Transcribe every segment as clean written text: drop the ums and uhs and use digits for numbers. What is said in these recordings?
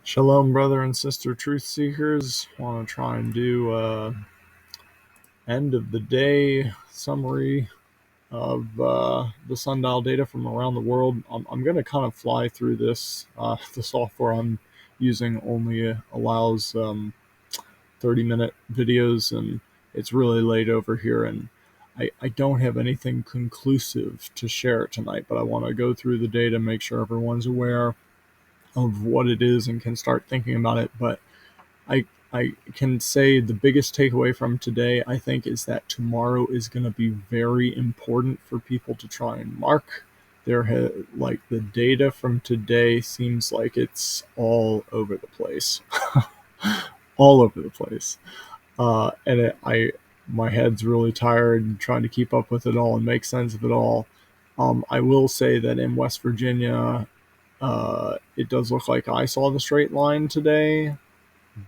Shalom, brother and sister truth seekers. Want to try and do end of the day summary of the sundial data from around the world. I'm going to kind of fly through this. The software I'm using only allows 30-minute videos, and it's really late over here, and I don't have anything conclusive to share tonight, but I want to go through the data, make sure everyone's aware of what it is and can start thinking about it. But I can say the biggest takeaway from today, I think, is that tomorrow is going to be very important for people to try and mark. Like the data from today seems like it's all over the place, all over the place, my head's really tired trying to keep up with it all and make sense of it all. I will say that in West Virginia, it does look like I saw the straight line today,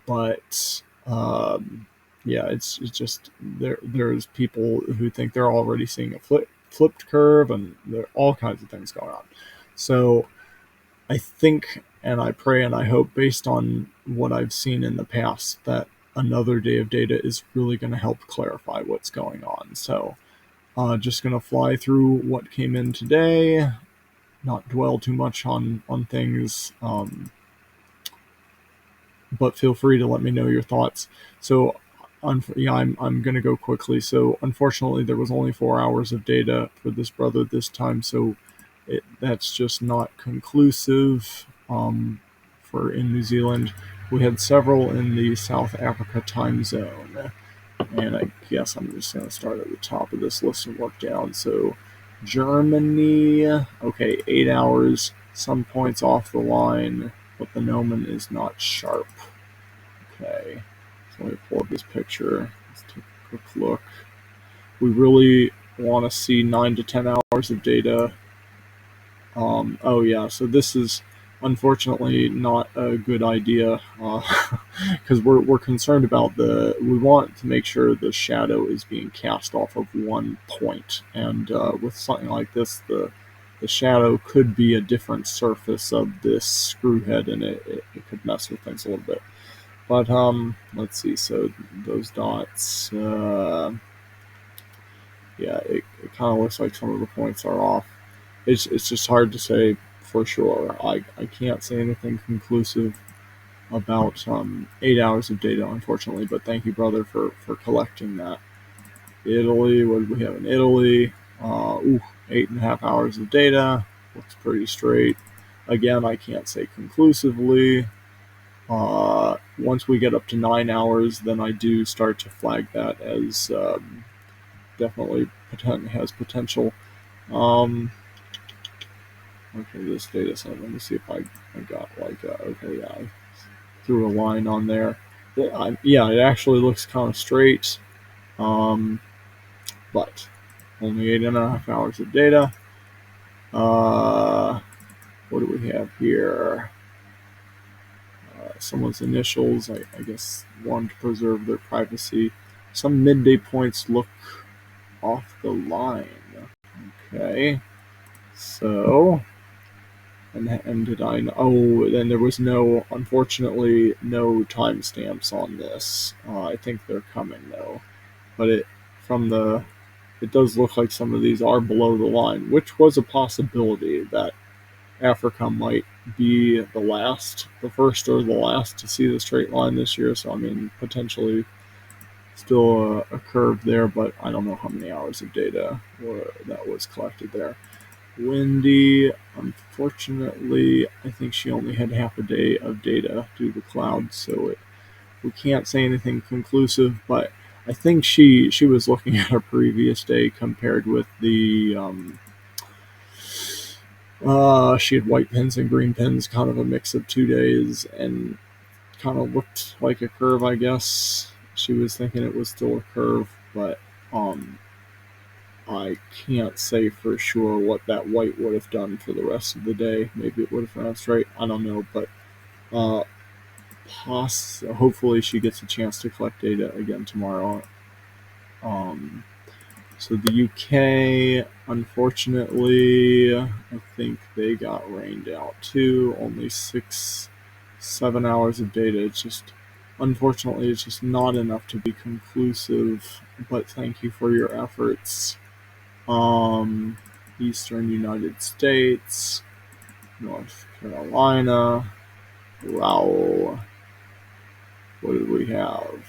but yeah, it's just there's people who think they're already seeing a flipped curve, and there are all kinds of things going on. So I think, and I pray and I hope, based on what I've seen in the past, that another day of data is really going to help clarify what's going on. So just going to fly through what came in today, not dwell too much on things, but feel free to let me know your thoughts. So yeah, I'm going to go quickly. So unfortunately, there was only 4 hours of data for this brother this time, so that's just not conclusive. For in New Zealand, we had several in the South Africa time zone, and I guess I'm just going to start at the top of this list and work down. So Germany, okay, 8 hours, some points off the line, but the gnomon is not sharp. Okay, so let me pull up this picture. Let's take a quick look. We really want to see 9 to 10 hours of data. Oh yeah, so this is unfortunately not a good idea, because we're concerned about we want to make sure the shadow is being cast off of one point, and with something like this, the shadow could be a different surface of this screw head, and it could mess with things a little bit. But let's see. So those dots, yeah, it kind of looks like some of the points are off. It's just hard to say for sure. I can't say anything conclusive about 8 hours of data, unfortunately. But thank you, brother, for collecting that. Italy, what did we have in Italy? 8.5 hours of data. Looks pretty straight. Again, I can't say conclusively. Once we get up to 9 hours, then I do start to flag that as definitely has potential. Okay, this data set. Let me see if I got like okay, yeah, I threw a line on there. Yeah, it actually looks kind of straight, but only 8.5 hours of data. What do we have here? Someone's initials, I guess, wanted to preserve their privacy. Some midday points look off the line. Okay, so, and did I know? Oh, then there was unfortunately, no timestamps on this. I think they're coming though, but it does look like some of these are below the line, which was a possibility that Africa might be the first or the last to see the straight line this year. So I mean, potentially still a curve there, but I don't know how many hours of data that was collected there. Windy, unfortunately, I think she only had half a day of data due to clouds, so we can't say anything conclusive. But I think she was looking at a previous day compared with the she had white pins and green pins, kind of a mix of 2 days, and kind of looked like a curve, I guess. She was thinking it was still a curve, but I can't say for sure what that white would have done for the rest of the day. Maybe it would have ran straight. I don't know, but uh, hopefully she gets a chance to collect data again tomorrow. So the UK, unfortunately, I think they got rained out too. Only 6 7 hours of data. It's just, unfortunately, it's just not enough to be conclusive, but thank you for your efforts. Eastern United States, North Carolina, Raoul. What did we have?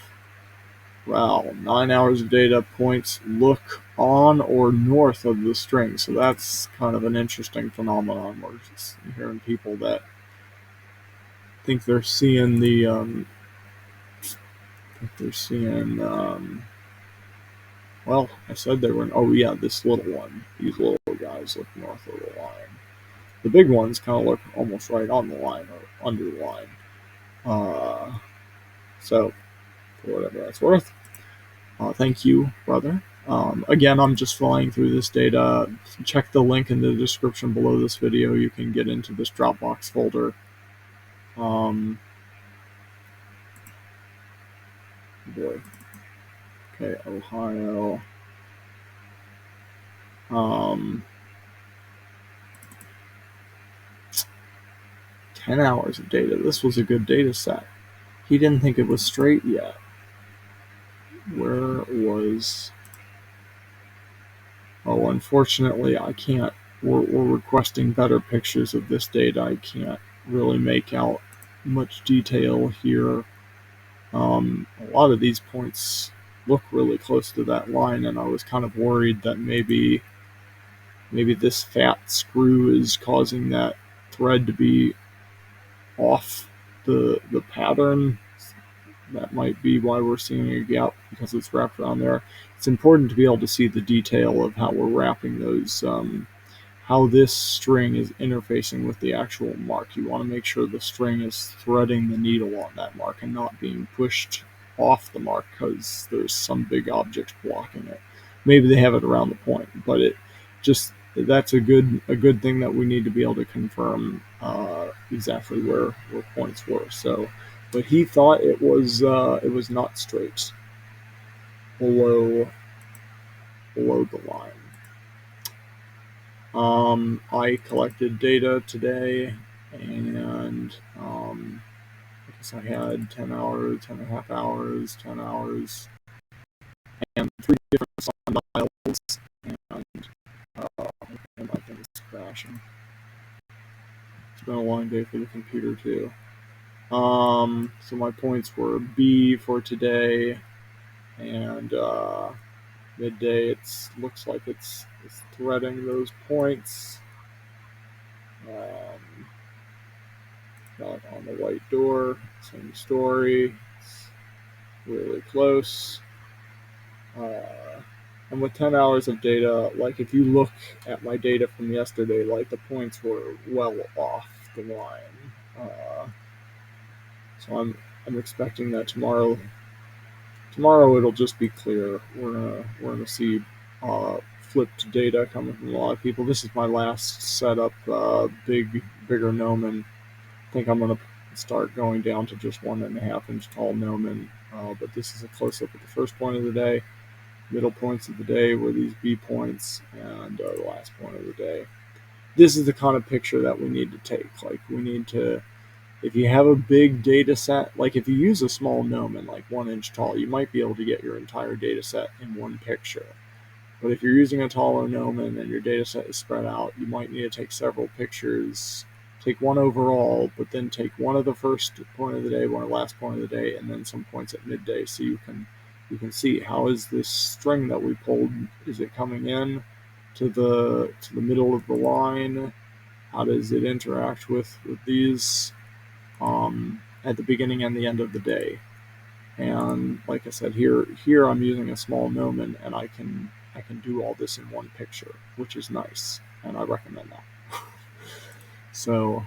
Wow, 9 hours of data, points look on or north of the string. So that's kind of an interesting phenomenon. We're just hearing people that think they're seeing well, I said they were, oh yeah, this little one. These little guys look north of the line. The big ones kind of look almost right on the line or under the line. So, for whatever that's worth, thank you, brother. Again, I'm just flying through this data. Check the link in the description below this video. You can get into this Dropbox folder. Boy. Okay, Ohio. 10 hours of data. This was a good data set. He didn't think it was straight yet. Where was... Oh, unfortunately, I can't. We're requesting better pictures of this data. I can't really make out much detail here. A lot of these points look really close to that line, and I was kind of worried that maybe this fat screw is causing that thread to be off the pattern. That might be why we're seeing a gap, because it's wrapped around there. It's important to be able to see the detail of how we're wrapping those, how this string is interfacing with the actual mark. You want to make sure the string is threading the needle on that mark and not being pushed off the mark because there's some big object blocking it. Maybe they have it around the point, but that's a good thing that we need to be able to confirm exactly where points were. So, but he thought it was not straight below the line. I collected data today, and I guess I had 10 hours, 10.5 hours, 10 hours, and 3 different sundials, and my thing's crashing. It's been a long day for the computer too. So my points were B for today, and midday looks like it's threading those points. Got on the white door, same story. It's really close. And with 10 hours of data, like if you look at my data from yesterday, like the points were well off the line. So I'm expecting that tomorrow it'll just be clear. We're gonna see flipped data coming from a lot of people. This is my last setup, bigger gnomon. I think I'm gonna start going down to just 1.5 inch tall gnomon. But this is a close up at the first point of the day. Middle points of the day were these B points, and the last point of the day. This is the kind of picture that we need to take. Like, we need to, if you have a big data set, like if you use a small gnomon, like 1 inch tall, you might be able to get your entire data set in one picture. But if you're using a taller gnomon and your data set is spread out, you might need to take several pictures. Take one overall, but then take one of the first point of the day, one of the last point of the day, and then some points at midday, so you can see how is this string that we pulled, is it coming in to the middle of the line? How does it interact with these at the beginning and the end of the day? And like I said, here I'm using a small gnomon, and I can do all this in one picture, which is nice, and I recommend that. So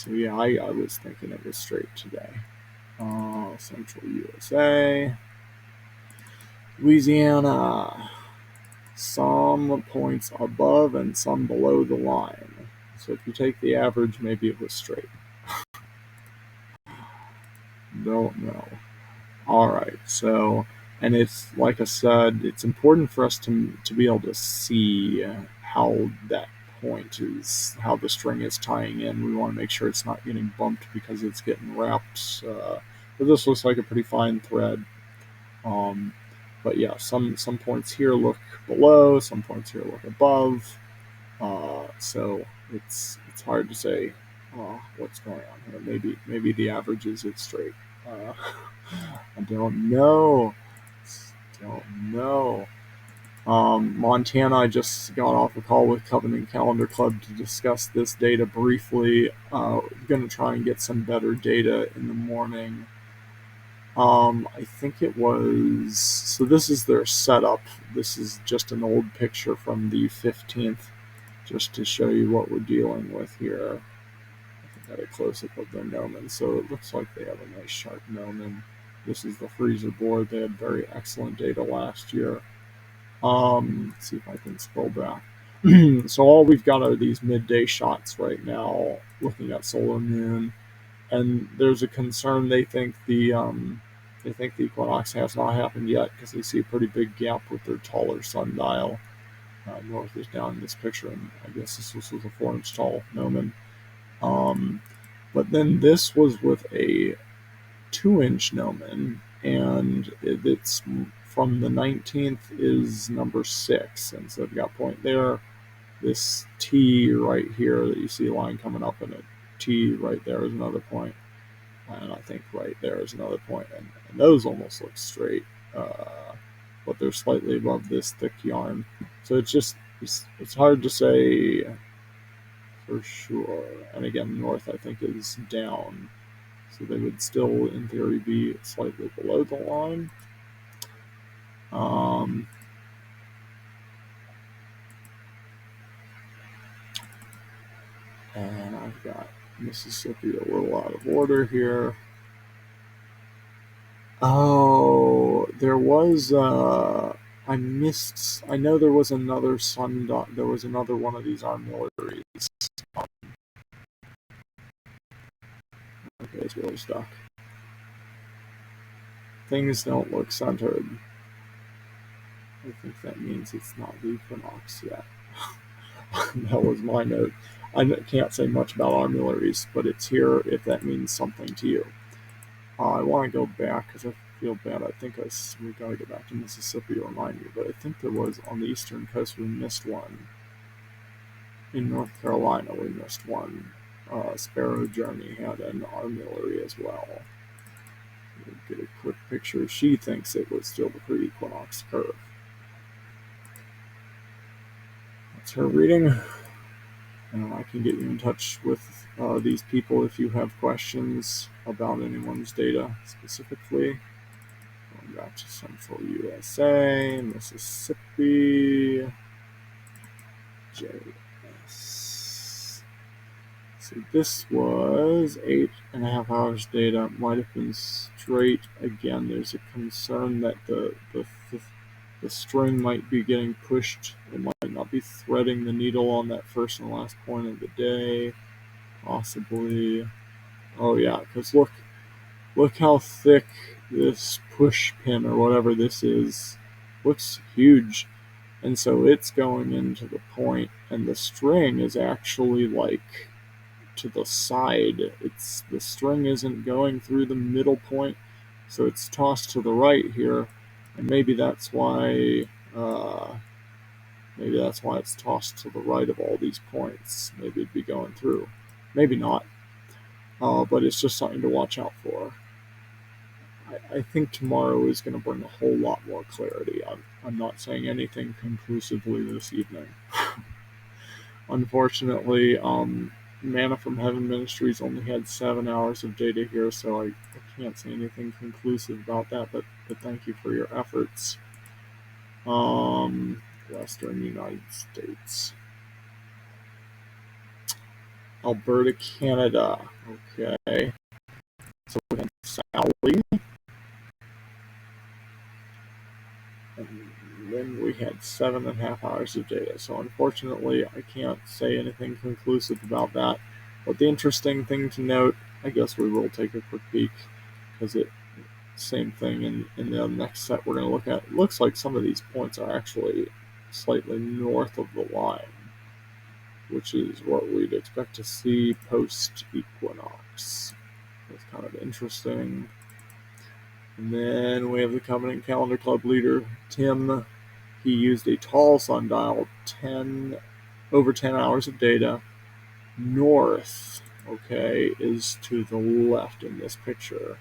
yeah, I was thinking it was straight today. Central USA, Louisiana, some points above and some below the line. So if you take the average, maybe it was straight. Don't know. All right, so, and it's like I said, it's important for us to be able to see how that point is how the string is tying in. We want to make sure it's not getting bumped because it's getting wrapped. But this looks like a pretty fine thread. But yeah, some points here look below, some points here look above. So it's hard to say what's going on here. Maybe the average is it's straight. I don't know. Montana, I just got off a call with Covenant Calendar Club to discuss this data briefly. Going to try and get some better data in the morning. I think it was, so this is their setup. This is just an old picture from the 15th, just to show you what we're dealing with here. I think I had a close-up of their gnomon, so it looks like they have a nice sharp gnomon. This is the freezer board. They had very excellent data last year. Let's see if I can scroll back. So all we've got are these midday shots right now, looking at solar moon, and there's a concern. They think the equinox has not happened yet because they see a pretty big gap with their taller sundial. North is down in this picture, and I guess this was with a 4-inch tall gnomon. But then this was with a 2-inch gnomon, and it's from the 19th is number 6, and so I've got point there. This T right here that you see a line coming up, and a T right there is another point, and I think right there is another point, and those almost look straight, but they're slightly above this thick yarn, so it's hard to say for sure. And again, north I think is down, so they would still in theory be slightly below the line. And I've got Mississippi a little out of order here. Oh, there was I know there was another there was another one of these armilleries. Okay, it's really stuck. Things don't look centered. I think that means it's not the Equinox yet. That was my note. I can't say much about armilleries, but it's here if that means something to you. I want to go back because I feel bad. I think we got to go back to Mississippi to remind me, but I think there was on the eastern coast we missed one. In North Carolina we missed one. Sparrow Journey had an armillary as well. We'll get a quick picture. She thinks it was still the pre-equinox curve. That's her reading. I can get you in touch with these people if you have questions about anyone's data specifically. Going back to Central USA, Mississippi, JS. So this was 8.5 hours data. Might have been straight. Again, there's a concern that the string might be getting pushed. It might not be threading the needle on that first and last point of the day. Possibly. Oh yeah, because look how thick this push pin or whatever this is. Looks huge. And so it's going into the point, and the string is actually like to the side. The string isn't going through the middle point, so it's tossed to the right here, and maybe that's why it's tossed to the right of all these points. Maybe it'd be going through, maybe not, but it's just something to watch out for. I think tomorrow is going to bring a whole lot more clarity. I'm not saying anything conclusively this evening. Unfortunately, Manna from Heaven Ministries only had 7 hours of data here, so I can't say anything conclusive about that, but thank you for your efforts. Western United States. Alberta, Canada. Okay. So we have Sally. And then we had 7.5 hours of data. So unfortunately, I can't say anything conclusive about that. But the interesting thing to note, I guess we will take a quick peek, because same thing in the next set we're going to look at. It looks like some of these points are actually slightly north of the line. which is what we'd expect to see post-equinox. That's kind of interesting. And then we have the Covenant Calendar Club leader, Tim. He used a tall sundial, over 10 hours of data. North, okay, is to the left in this picture.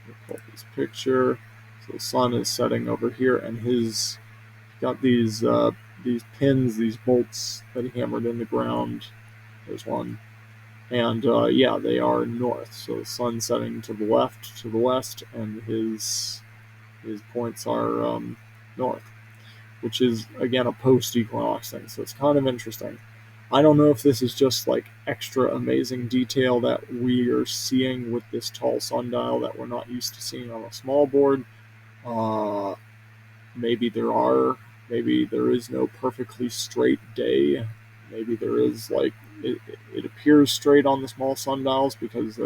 We'll pull this picture. So the sun is setting over here, and he's got these pins, these bolts that he hammered in the ground. There's one. And yeah, they are north. So the sun setting to the left, to the west, and his points are north, which is, again, a post-equinox thing. So it's kind of interesting. I don't know if this is just like extra amazing detail that we are seeing with this tall sundial that we're not used to seeing on a small board. Maybe there is no perfectly straight day. Maybe there is, like, it appears straight on the small sundials because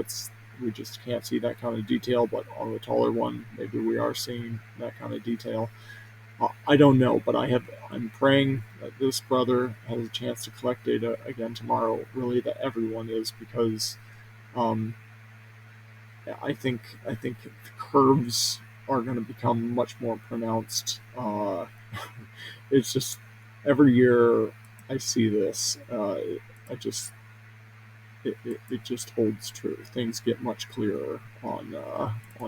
we just can't see that kind of detail, but on the taller one, maybe we are seeing that kind of detail. I don't know, but I'm praying that this brother has a chance to collect data again tomorrow. Really, that everyone is, because I think the curves are going to become much more pronounced. It's just every year I see this. It just holds true. Things get much clearer on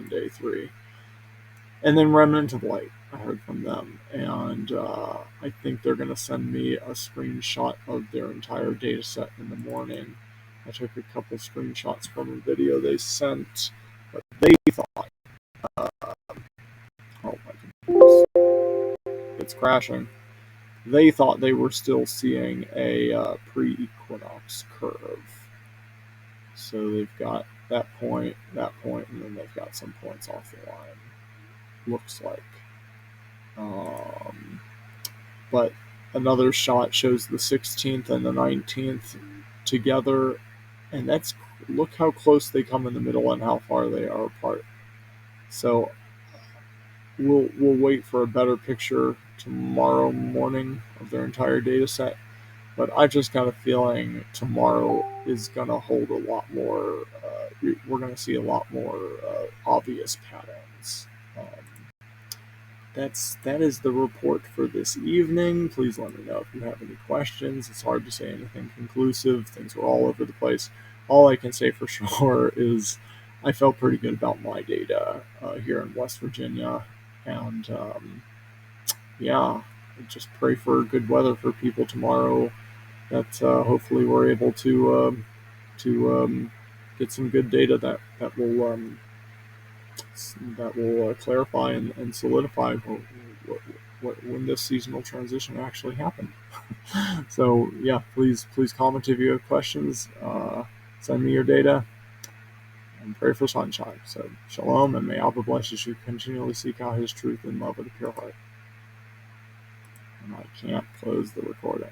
day 3. And then Remnant of Light, I heard from them, and I think they're going to send me a screenshot of their entire data set in the morning. I took a couple screenshots from a video they sent, but they thought, oh my goodness, it's crashing. They thought they were still seeing a pre-equinox curve. So they've got that point, and then they've got some points off the line, looks like. But another shot shows the 16th and the 19th together, and look how close they come in the middle and how far they are apart. So we'll wait for a better picture tomorrow morning of their entire data set, but I just got a feeling tomorrow is going to hold a lot more, we're going to see a lot more obvious patterns. That is the report for this evening. Please let me know if you have any questions. It's hard to say anything conclusive. Things are all over the place. All I can say for sure is I felt pretty good about my data here in West Virginia. And yeah, just pray for good weather for people tomorrow, that hopefully we're able to get some good data that will clarify and solidify when this seasonal transition actually happened. So yeah, please comment if you have questions. Send me your data and pray for sunshine. So shalom, and may Abba bless you to continually seek out his truth and love with a pure heart. And I can't close the recording.